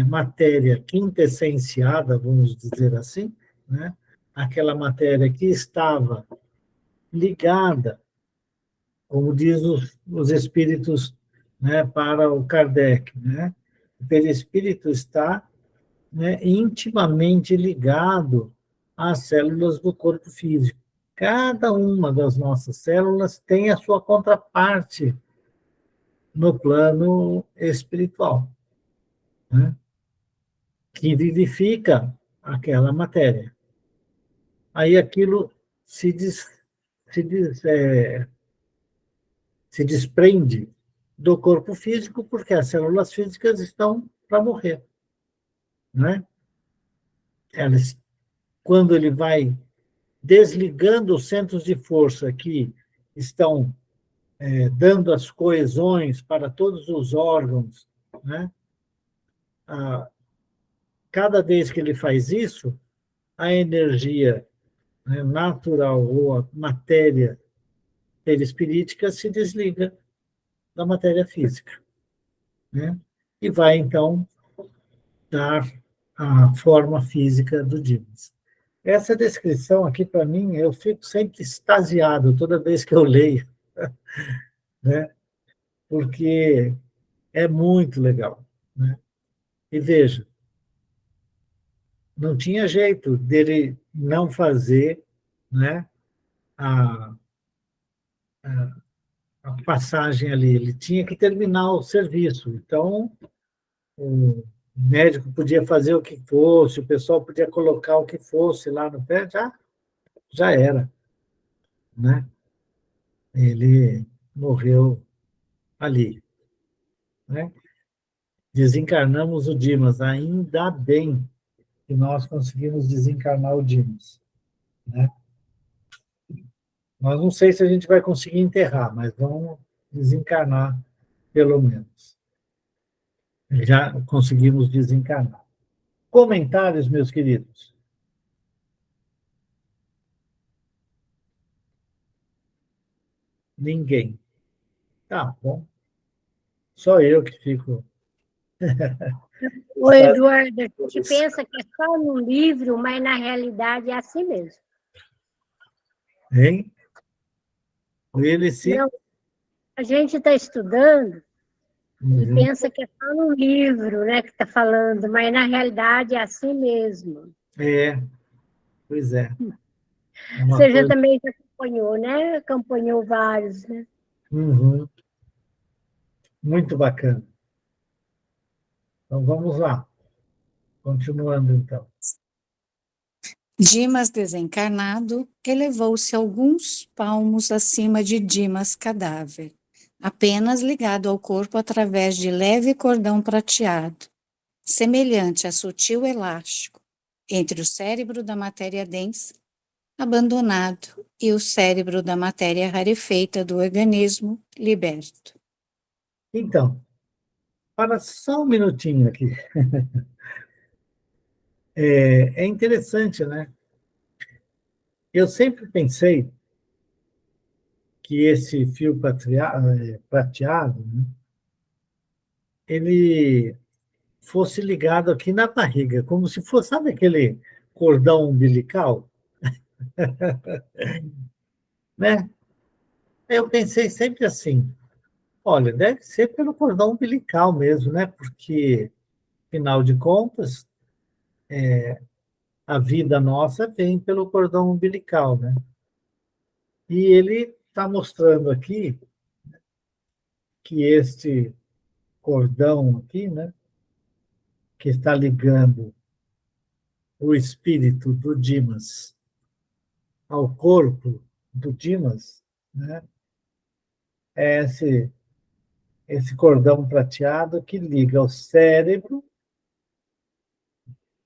matéria quintessenciada, vamos dizer assim, né? Aquela matéria que estava ligada, como diz os espíritos, né, para o Kardec, né? O perispírito está, né, intimamente ligado às células do corpo físico. Cada uma das nossas células tem a sua contraparte no plano espiritual, né? Que vivifica aquela matéria. Aí aquilo se desprende do corpo físico, porque as células físicas estão para morrer, né? Quando ele vai desligando os centros de força que estão dando as coesões para todos os órgãos, né? Cada vez que ele faz isso, a energia, né, natural ou a matéria perispirítica se desliga da matéria física, né? E vai, então, dar a forma física do Dimas. Essa descrição aqui, para mim, eu fico sempre extasiado toda vez que eu leio, né? Porque é muito legal, né? E veja, não tinha jeito dele não fazer, né, a, a passagem ali, ele tinha que terminar o serviço. Então, o médico podia fazer o que fosse, o pessoal podia colocar o que fosse lá no pé, já era, né? Ele morreu ali, né? Desencarnamos o Dimas, ainda bem que nós conseguimos desencarnar o Dimas, né? Nós não sei se a gente vai conseguir enterrar, mas vamos desencarnar, pelo menos. Já conseguimos desencarnar. Comentários, meus queridos? Ninguém. Tá bom. Só eu que fico. Ô, Eduardo, a gente pensa que é só no livro, mas na realidade é assim mesmo. Hein? Ele se... Não, a gente está estudando e pensa que é só no livro, né, que está falando, mas na realidade é assim mesmo. Pois é. Você já também já acompanhou, né? Acompanhou vários, né? Uhum. Muito bacana. Então, vamos lá. Continuando, então. Dimas desencarnado elevou-se alguns palmos acima de Dimas cadáver, apenas ligado ao corpo através de leve cordão prateado, semelhante a sutil elástico, entre o cérebro da matéria densa, abandonado, e o cérebro da matéria rarefeita do organismo, liberto. Então, para só um minutinho aqui. É interessante, né? Eu sempre pensei que esse fio prateado, né, ele fosse ligado aqui na barriga, como se fosse, sabe aquele cordão umbilical? Né? Eu pensei sempre assim, olha, deve ser pelo cordão umbilical mesmo, né? Porque, afinal de contas, a vida nossa vem pelo cordão umbilical, né? E ele está mostrando aqui que este cordão aqui, né, que está ligando o espírito do Dimas ao corpo do Dimas, né, é esse cordão prateado que liga o cérebro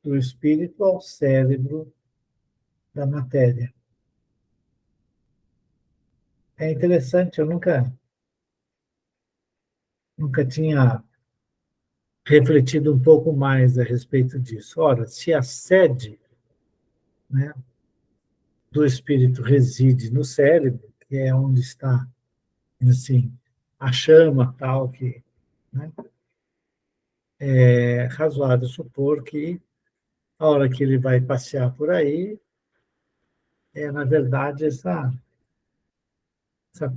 do espírito ao cérebro da matéria. É interessante, eu nunca tinha refletido um pouco mais a respeito disso. Ora, se a sede, né, do espírito reside no cérebro, que é onde está, assim, a chama tal que, né, é razoável supor que a hora que ele vai passear por aí na verdade, essa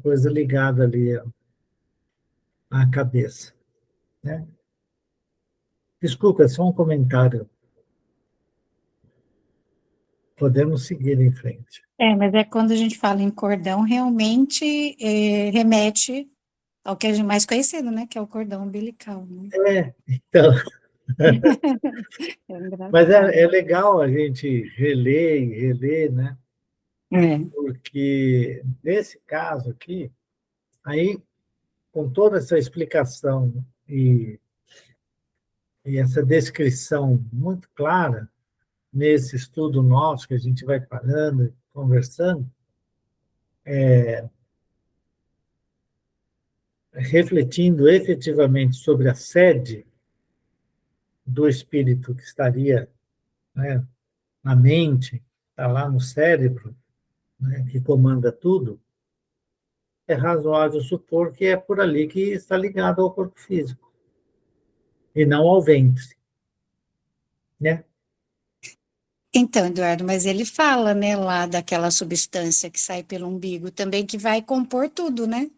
coisa ligada ali à cabeça, né? Desculpa, é só um comentário. Podemos seguir em frente. Mas é quando a gente fala em cordão, realmente remete ao que é mais conhecido, né? Que é o cordão umbilical. Né? Então. Mas É é legal a gente reler e reler, né? Porque, nesse caso aqui, aí, com toda essa explicação e essa descrição muito clara, nesse estudo nosso, que a gente vai parando, conversando, refletindo efetivamente sobre a sede do espírito que estaria, né, na mente, está lá no cérebro, né, que comanda tudo, é razoável supor que é por ali que está ligado ao corpo físico, e não ao ventre, né? Então, Eduardo, mas ele fala, né, lá daquela substância que sai pelo umbigo também, que vai compor tudo, né?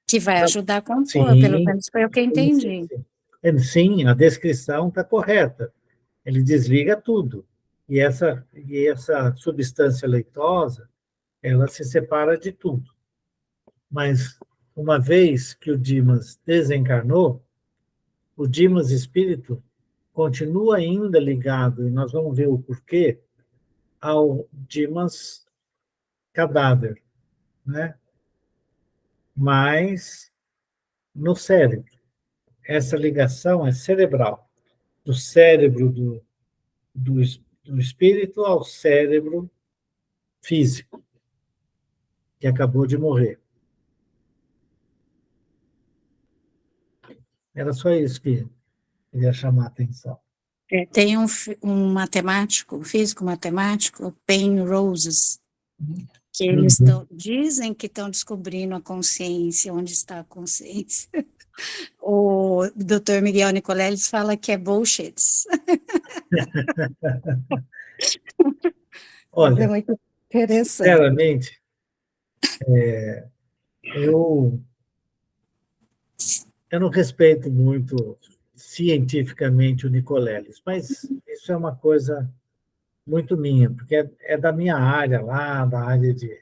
Que vai ajudar a compor, pelo Sim, menos foi o que eu sim, sim, entendi. sim. Sim, a descrição está correta. Ele desliga tudo. E essa substância leitosa, ela se separa de tudo. Mas, uma vez que o Dimas desencarnou, o Dimas espírito continua ainda ligado, e nós vamos ver o porquê, ao Dimas cadáver, né? Mas no cérebro. Essa ligação é cerebral, do cérebro do, do espírito ao cérebro físico, que acabou de morrer. Era só isso que queria chamar a atenção. Tem um matemático, um físico matemático, Penrose, que eles dizem que estão descobrindo a consciência, onde está a consciência. O Dr. Miguel Nicoleles fala que é bullshit. Olha, é muito interessante. sinceramente, eu, eu não respeito muito cientificamente o Nicoleles, mas isso é uma coisa muito minha, porque é da minha área lá, da área de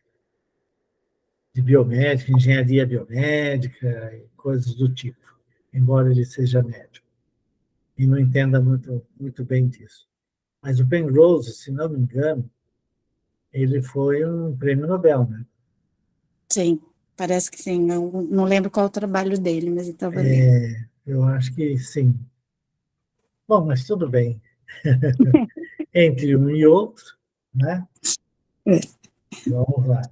biomédica, engenharia biomédica e coisas do tipo, embora ele seja médico e não entenda muito bem disso. Mas o Penrose, se não me engano, ele foi um prêmio Nobel, né? Sim, parece que sim. Eu não lembro qual é o trabalho dele, mas ele estava ali. Eu acho que sim. Bom, mas tudo bem. Entre um e outro, né? Vamos lá.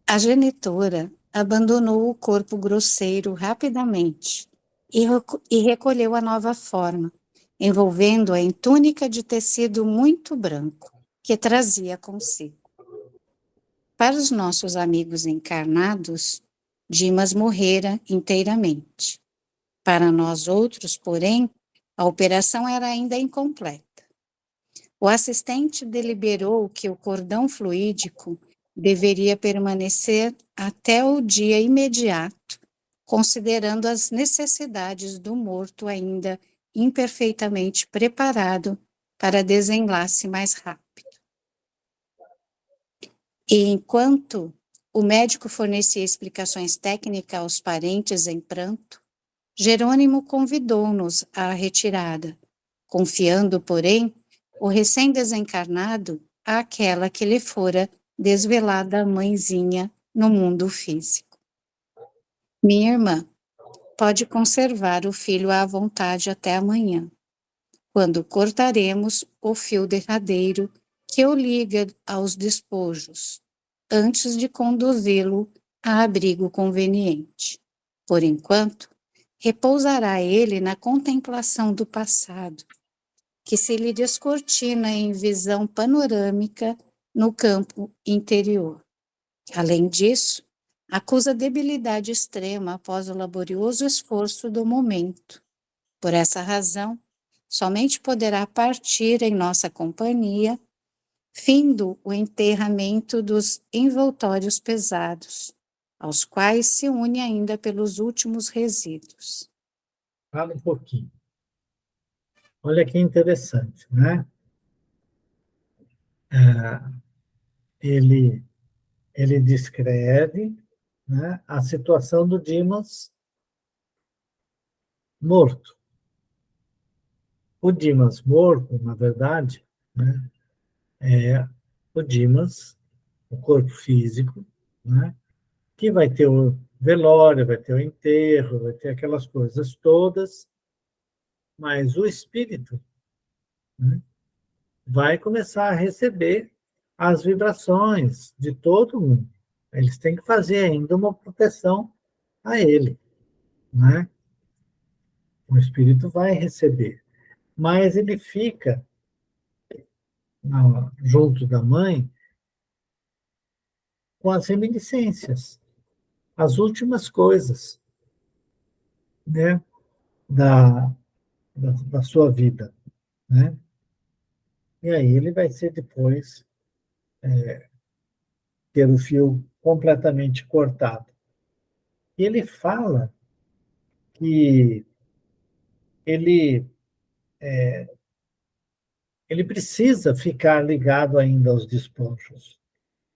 A genitora abandonou o corpo grosseiro rapidamente e recolheu a nova forma, envolvendo-a em túnica de tecido muito branco, que trazia consigo. Para os nossos amigos encarnados, Dimas morrera inteiramente. Para nós outros, porém, a operação era ainda incompleta. O assistente deliberou que o cordão fluídico deveria permanecer até o dia imediato, considerando as necessidades do morto ainda imperfeitamente preparado para desenlace mais rápido. E enquanto o médico fornecia explicações técnicas aos parentes em pranto, Jerônimo convidou-nos à retirada, confiando, porém, o recém-desencarnado àquela que lhe fora desvelada a mãezinha no mundo físico. Minha irmã, pode conservar o filho à vontade até amanhã, quando cortaremos o fio derradeiro que o liga aos despojos, antes de conduzi-lo a abrigo conveniente. Por enquanto, repousará ele na contemplação do passado, que se lhe descortina em visão panorâmica no campo interior. Além disso, acusa debilidade extrema após o laborioso esforço do momento. Por essa razão, somente poderá partir em nossa companhia, findo o enterramento dos envoltórios pesados, aos quais se une ainda pelos últimos resíduos. Fala um pouquinho. Olha que interessante, né? Ele descreve né, a situação do Dimas morto. O Dimas morto, na verdade, né, é o Dimas, o corpo físico, né, que vai ter o velório, vai ter o enterro, vai ter aquelas coisas todas, mas o espírito, né, vai começar a receber as vibrações de todo mundo. Eles têm que fazer ainda uma proteção a ele, né? O espírito vai receber, mas ele fica junto da mãe com as reminiscências, as últimas coisas, né? Da sua vida, né? E aí ele vai ser depois ter o fio completamente cortado. E ele fala que ele ele precisa ficar ligado ainda aos desponchos.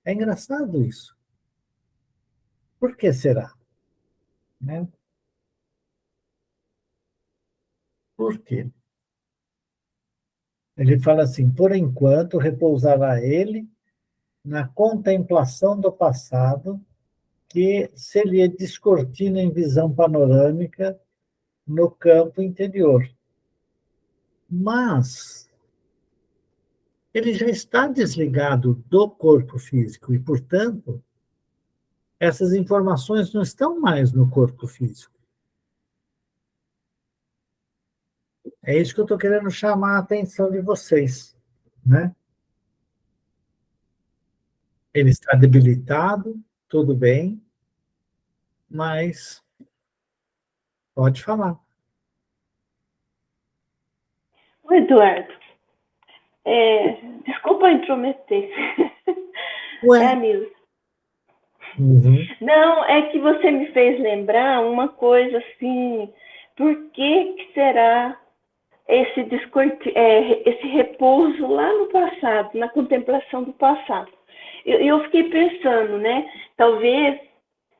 É engraçado isso. Por que será? Né? Por quê? Ele fala assim: por enquanto repousará ele na contemplação do passado, que se lhe descortina em visão panorâmica no campo interior. Mas ele já está desligado do corpo físico e, portanto, essas informações não estão mais no corpo físico. É isso que eu estou querendo chamar a atenção de vocês, né? Ele está debilitado, tudo bem, mas pode falar. O Eduardo, desculpa intrometer. Ué? É a Nilce. Uhum. Não, é que você me fez lembrar uma coisa assim, por que será esse repouso lá no passado, na contemplação do passado? Eu fiquei pensando, né? Talvez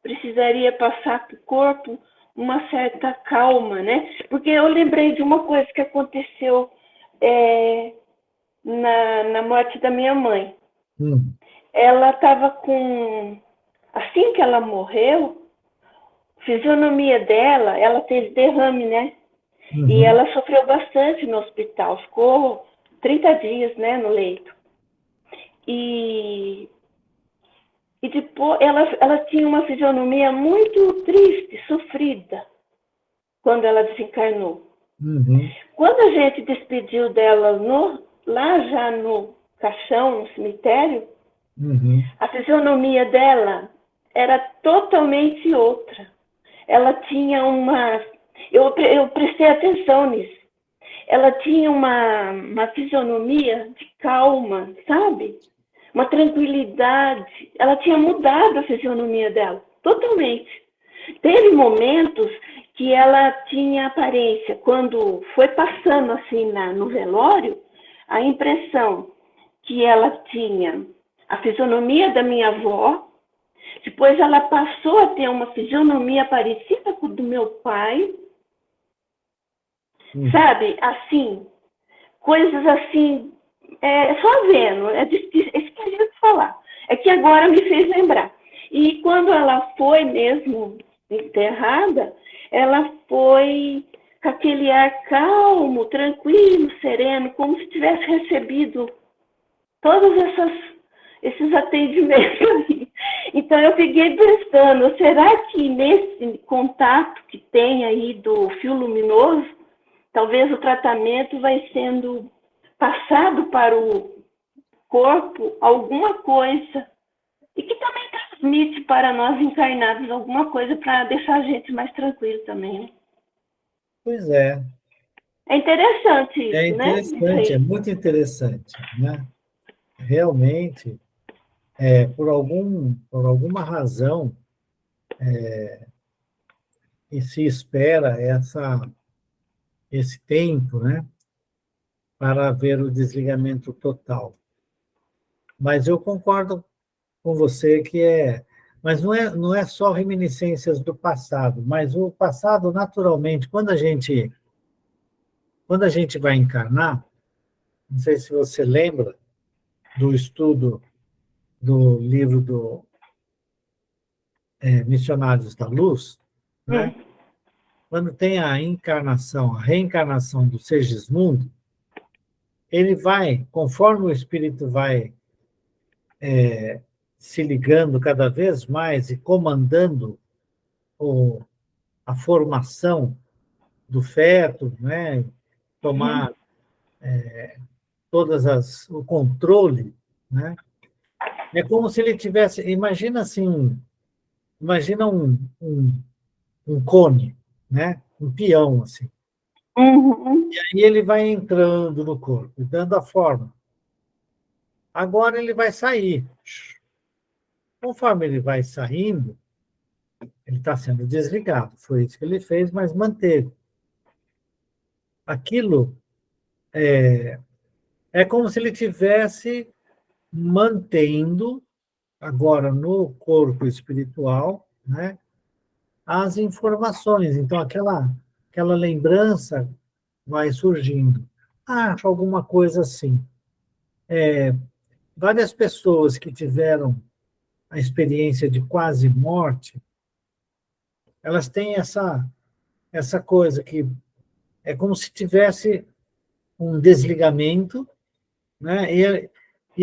precisaria passar para o corpo uma certa calma, né? Porque eu lembrei de uma coisa que aconteceu na morte da minha mãe. Ela estava com... Assim que ela morreu, a fisionomia dela, ela teve derrame, né? Uhum. E ela sofreu bastante no hospital, ficou 30 dias, né, no leito. E depois ela tinha uma fisionomia muito triste, sofrida, quando ela desencarnou. Uhum. Quando a gente despediu dela lá já no caixão, no cemitério, uhum. A fisionomia dela era totalmente outra. Ela tinha uma... Eu prestei atenção nisso. Ela tinha uma fisionomia de calma, sabe? Uma tranquilidade. Ela tinha mudado a fisionomia dela, totalmente. Teve momentos que ela tinha aparência, quando foi passando assim no velório, a impressão que ela tinha a fisionomia da minha avó, depois ela passou a ter uma fisionomia parecida com a do meu pai, sabe? Assim, coisas assim, só vendo, é difícil, é esquisito de falar. É que agora me fez lembrar. E quando ela foi mesmo enterrada, ela foi com aquele ar calmo, tranquilo, sereno, como se tivesse recebido todos esses atendimentos ali. Então, eu fiquei pensando, será que nesse contato que tem aí do fio luminoso, talvez o tratamento vai sendo passado para o corpo alguma coisa, e que também transmite para nós encarnados alguma coisa para deixar a gente mais tranquilo também, né? Pois é. É interessante isso, né? É interessante, é muito interessante, né? Realmente, por alguma razão, e se espera esse tempo, né, para ver o desligamento total. Mas eu concordo com você que Mas não é só reminiscências do passado, mas o passado, naturalmente, quando a gente vai encarnar, não sei se você lembra do estudo do livro do Missionários da Luz, né? Quando tem a encarnação, a reencarnação do Segismundo, ele vai, conforme o espírito vai se ligando cada vez mais e comandando a formação do feto, né? Tomar o controle, né? É como se ele tivesse, imagina assim, imagina um cone, né? Um peão assim. Uhum. E aí ele vai entrando no corpo, dando a forma. Agora ele vai sair. Conforme ele vai saindo, ele está sendo desligado. Foi isso que ele fez, mas manteve. Aquilo é como se ele tivesse mantendo, agora no corpo espiritual, né, as informações. Então, aquela lembrança vai surgindo. Acho alguma coisa assim. Várias pessoas que tiveram a experiência de quase morte, elas têm essa coisa que é como se tivesse um desligamento, né? E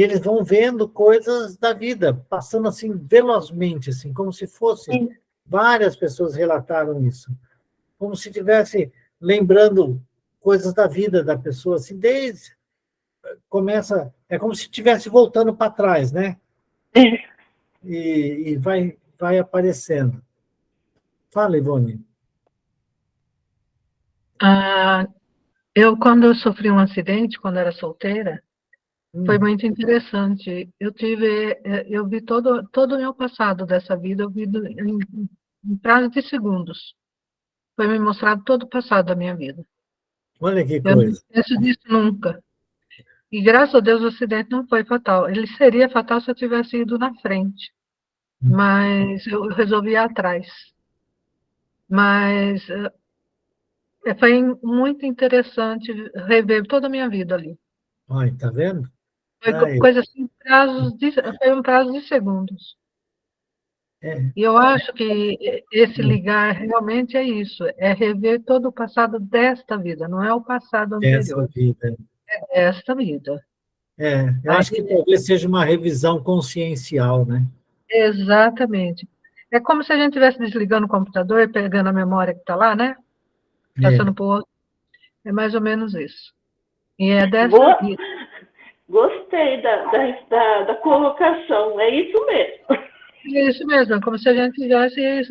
eles vão vendo coisas da vida, passando assim velozmente, assim, como se fosse. Várias pessoas relataram isso, como se tivesse lembrando coisas da vida da pessoa, assim, desde começa, é como se estivesse voltando para trás, né? E vai aparecendo. Fala, Ivone. Quando eu sofri um acidente, quando era solteira, foi muito interessante. Eu vi todo o meu passado dessa vida, eu vi em prazo de segundos. Foi me mostrado todo o passado da minha vida. Olha que Eu não coisa. esqueço disso nunca. E graças a Deus o acidente não foi fatal. Ele seria fatal se eu tivesse ido na frente. Mas eu resolvi ir atrás. Mas foi muito interessante rever toda a minha vida ali. Olha, tá vendo? Foi coisa assim, foi um prazo de segundos. E eu acho que esse ligar realmente é isso, é rever todo o passado desta vida, não é o passado Essa anterior, vida. é esta vida. Eu acho que talvez seja uma revisão consciencial, né? Exatamente. É como se a gente estivesse desligando o computador e pegando a memória que está lá, né? Passando por outro. É mais ou menos isso. E é dessa vida. Gostei da colocação, é isso mesmo. É isso mesmo, é como se a gente estivesse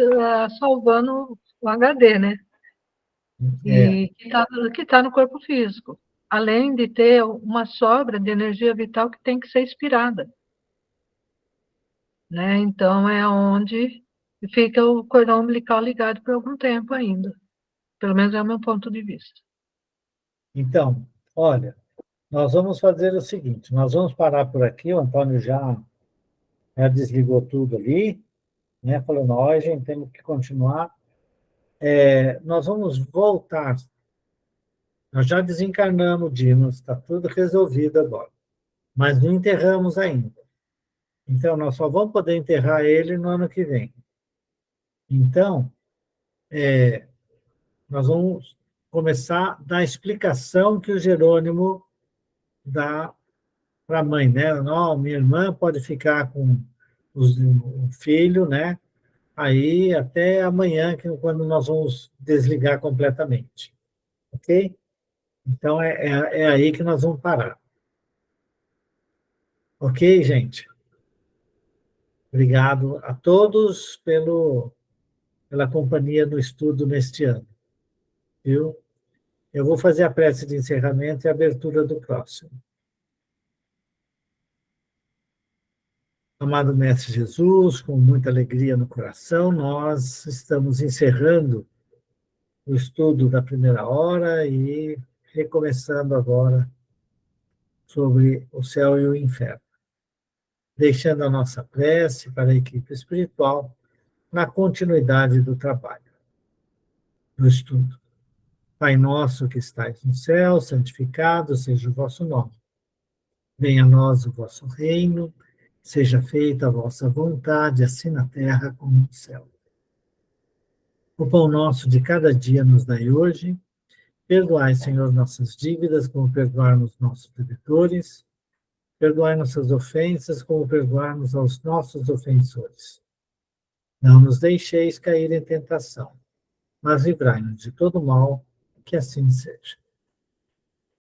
salvando o HD, né? E que tá no corpo físico. Além de ter uma sobra de energia vital que tem que ser expirada. Né? Então, é onde fica o cordão umbilical ligado por algum tempo ainda. Pelo menos é o meu ponto de vista. Então, olha, nós vamos fazer o seguinte, nós vamos parar por aqui, o Antônio já desligou tudo ali, né? Falou, nós, gente, temos que continuar. Nós vamos voltar. Nós já desencarnamos o Dimas, está tudo resolvido agora, mas não enterramos ainda. Então, nós só vamos poder enterrar ele no ano que vem. Então, nós vamos começar a dar a explicação que o Jerônimo dá para a mãe, né? Não, minha irmã pode ficar com o filho, né? Aí até amanhã, quando nós vamos desligar completamente. Ok? Então, é aí que nós vamos parar. Ok, gente? Obrigado a todos pela companhia no estudo neste ano. Viu? Eu vou fazer a prece de encerramento e a abertura do próximo. Amado Mestre Jesus, com muita alegria no coração, nós estamos encerrando o estudo da primeira hora e recomeçando agora sobre o céu e o inferno. deixando a nossa prece para a equipe espiritual na continuidade do trabalho, do estudo. Pai nosso que estais no céu, santificado seja o vosso nome. Venha a nós o vosso reino, seja feita a vossa vontade, assim na terra como no céu. O pão nosso de cada dia nos dai hoje. Perdoai, Senhor, nossas dívidas, como perdoarmos nossos devedores. Perdoai nossas ofensas, como perdoarmos aos nossos ofensores. Não nos deixeis cair em tentação, mas livrai-nos de todo mal, que assim seja.